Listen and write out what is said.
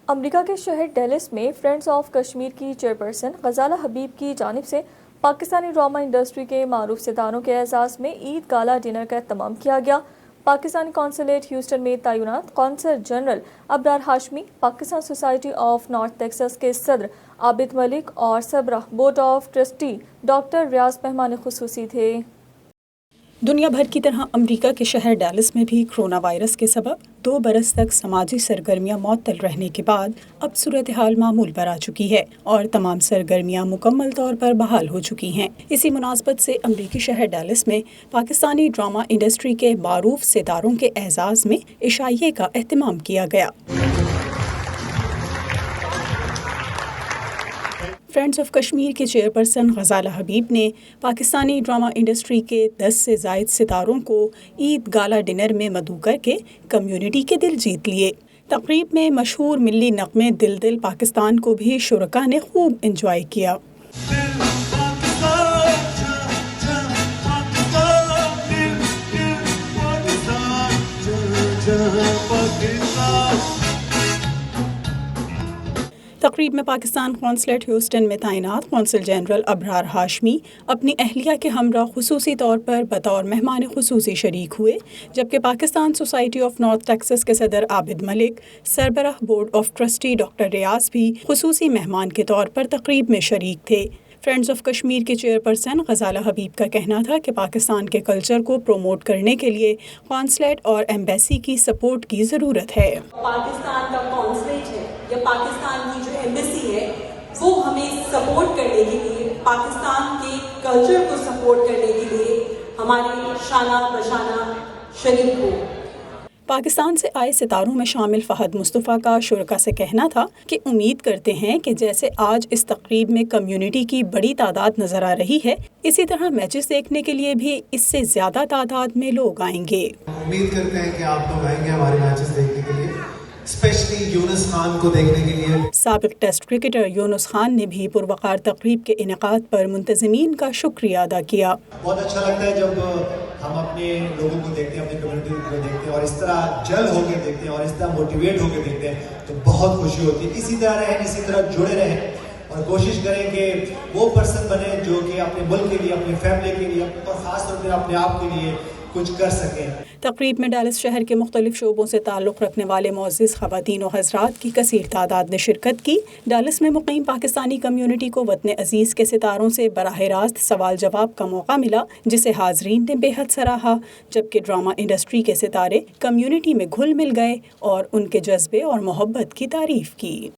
امریکہ کے شہر ڈیلس میں فرینڈز آف کشمیر کی چیئرپرسن غزالہ حبیب کی جانب سے پاکستانی ڈرامہ انڈسٹری کے معروف ستاروں کے اعزاز میں عید گالا ڈنر کا اہتمام کیا گیا۔ پاکستانی قونصلیٹ ہیوسٹن میں تعینات قونصل general Abrar Hashmi, Pakistan society of north Texas کے صدر عابد ملک اور سربراہ بورڈ آف ٹرسٹی ڈاکٹر ریاض مہمان خصوصی تھے۔ دنیا بھر کی طرح امریکہ کے شہر ڈیلس میں بھی کرونا وائرس کے سبب 2 برس تک سماجی سرگرمیاں معطل رہنے کے بعد اب صورتحال معمول پر آ چکی ہے اور تمام سرگرمیاں مکمل طور پر بحال ہو چکی ہیں۔ اسی مناسبت سے امریکی شہر ڈیلس میں پاکستانی ڈرامہ انڈسٹری کے معروف ستاروں کے اعزاز میں عشائیے کا اہتمام کیا گیا۔ فرینڈز آف کشمیر کی چیئرپرسن غزالہ حبیب نے پاکستانی ڈرامہ انڈسٹری کے 10 سے زائد ستاروں کو عید گالا ڈنر میں مدعو کر کے کمیونٹی کے دل جیت لیے۔ تقریب میں مشہور ملی نغمے دل دل پاکستان کو بھی شرکاء نے خوب انجوائے کیا۔ تقریب میں پاکستان قونصلیٹ ہیوسٹن میں تعینات قونصل جنرل ابرار ہاشمی اپنی اہلیہ کے ہمراہ خصوصی طور پر بطور مہمان خصوصی شریک ہوئے، جبکہ Pakistan society of north Texas کے صدر عابد ملک، سربراہ بورڈ آف ٹرسٹی ڈاکٹر ریاض بھی خصوصی مہمان کے طور پر تقریب میں شریک تھے۔ فرینڈز آف کشمیر کی چیئرپرسن غزالہ حبیب کا کہنا تھا کہ پاکستان کے کلچر کو پروموٹ کرنے کے لیے قونصلیٹ اور ایمبیسی کی سپورٹ کی ضرورت ہے۔ پاکستان کا قونصلیٹ ہے یا پاکستان کی جو ایمبیسی ہے وہ ہمیں سپورٹ کرنے کے لیے، پاکستان کے کلچر کو سپورٹ کرنے کے لیے ہمارے شانہ بشانہ شریک ہو۔ پاکستان سے آئے ستاروں میں شامل فہد مصطفیٰ کا شرکاء سے کہنا تھا کہ امید کرتے ہیں کہ جیسے آج اس تقریب میں کمیونٹی کی بڑی تعداد نظر آ رہی ہے، اسی طرح میچز دیکھنے کے لیے بھی اس سے زیادہ تعداد میں لوگ آئیں گے۔ امید کرتے ہیں کہ آپ لوگ آئیں گے ہمارے میچز دیکھنے کے لیے، اسپیشلی یونس خان کو دیکھنے کے لیے۔ سابق ٹیسٹ کرکٹر یونس خان نے بھی پروقار تقریب کے انعقاد پر منتظمین کا شکریہ ادا کیا۔ بہت اچھا لگتا ہے جب ہم اپنے لوگوں کو دیکھتے ہیں، اپنی کمیونٹی کو دیکھتے ہیں اور اس طرح جل ہو کے دیکھتے ہیں اور اس طرح موٹیویٹ ہو کے دیکھتے ہیں تو بہت خوشی ہوتی ہے۔ اسی طرح رہیں، اسی طرح جڑے رہیں اور کوشش کریں کہ وہ پرسن بنے جو کہ اپنے ملک کے لیے، اپنی فیملی کے لیے اور خاص طور پہ اپنے آپ کے لیے کچھ کر سکیں۔ تقریب میں ڈیلس شہر کے مختلف شعبوں سے تعلق رکھنے والے معزز خواتین و حضرات کی کثیر تعداد نے شرکت کی۔ ڈیلس میں مقیم پاکستانی کمیونٹی کو وطن عزیز کے ستاروں سے براہ راست سوال جواب کا موقع ملا، جسے حاضرین نے بے حد سراہا، جبکہ ڈرامہ انڈسٹری کے ستارے کمیونٹی میں گھل مل گئے اور ان کے جذبے اور محبت کی تعریف کی۔